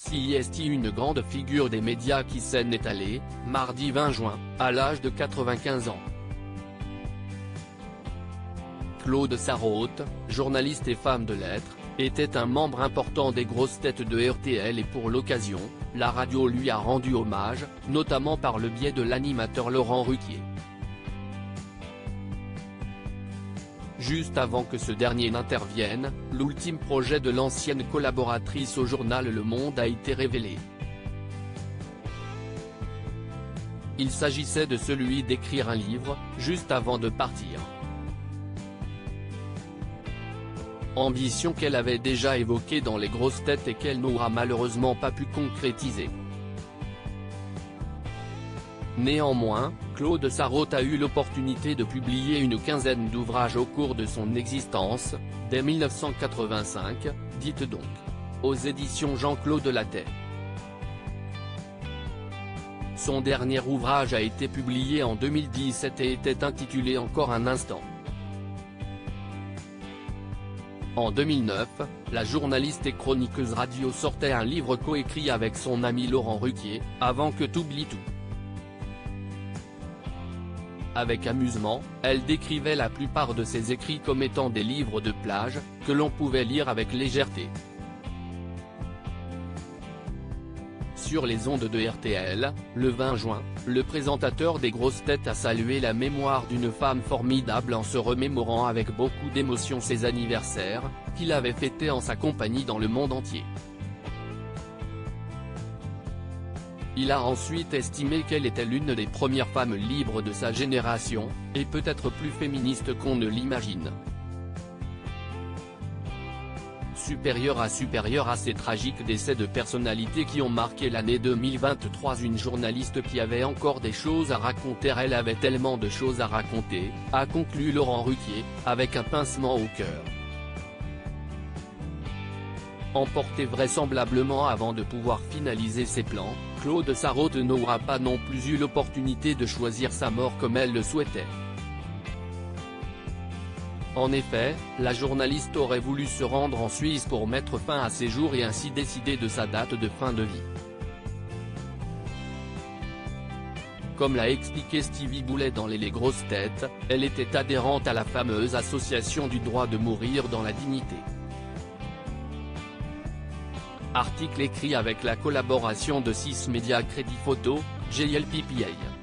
CIST, une grande figure des médias qui s'en est allée, mardi 20 juin, à l'âge de 95 ans. Claude Sarraute, journaliste et femme de lettres, était un membre important des grosses têtes de RTL et pour l'occasion, la radio lui a rendu hommage, notamment par le biais de l'animateur Laurent Ruquier. Juste avant que ce dernier n'intervienne, l'ultime projet de l'ancienne collaboratrice au journal Le Monde a été révélé. Il s'agissait de celui d'écrire un livre, juste avant de partir. Ambition qu'elle avait déjà évoquée dans les grosses têtes et qu'elle n'aura malheureusement pas pu concrétiser. Néanmoins, Claude Sarraute a eu l'opportunité de publier une quinzaine d'ouvrages au cours de son existence, dès 1985, dites donc. Aux éditions Jean-Claude Lattès. Son dernier ouvrage a été publié en 2017 et était intitulé Encore un instant. En 2009, la journaliste et chroniqueuse radio sortait un livre coécrit avec son ami Laurent Ruquier, Avant que t'oublies tout. Avec amusement, elle décrivait la plupart de ses écrits comme étant des livres de plage, que l'on pouvait lire avec légèreté. Sur les ondes de RTL, le 20 juin, le présentateur des grosses têtes a salué la mémoire d'une femme formidable en se remémorant avec beaucoup d'émotion ses anniversaires, qu'il avait fêtés en sa compagnie dans le monde entier. Il a ensuite estimé qu'elle était l'une des premières femmes libres de sa génération, et peut-être plus féministe qu'on ne l'imagine. Supérieure à ces tragiques décès de personnalités qui ont marqué l'année 2023, une journaliste qui avait encore des choses à raconter, elle avait tellement de choses à raconter, a conclu Laurent Ruquier, avec un pincement au cœur. Emporté vraisemblablement avant de pouvoir finaliser ses plans, Claude Sarraute n'aura pas non plus eu l'opportunité de choisir sa mort comme elle le souhaitait. En effet, la journaliste aurait voulu se rendre en Suisse pour mettre fin à ses jours et ainsi décider de sa date de fin de vie. Comme l'a expliqué Stevie Boulet dans Les Grosses Têtes, elle était adhérente à la fameuse association du droit de mourir dans la dignité. Article écrit avec la collaboration de 6 médias Crédit Photo, GLPPA.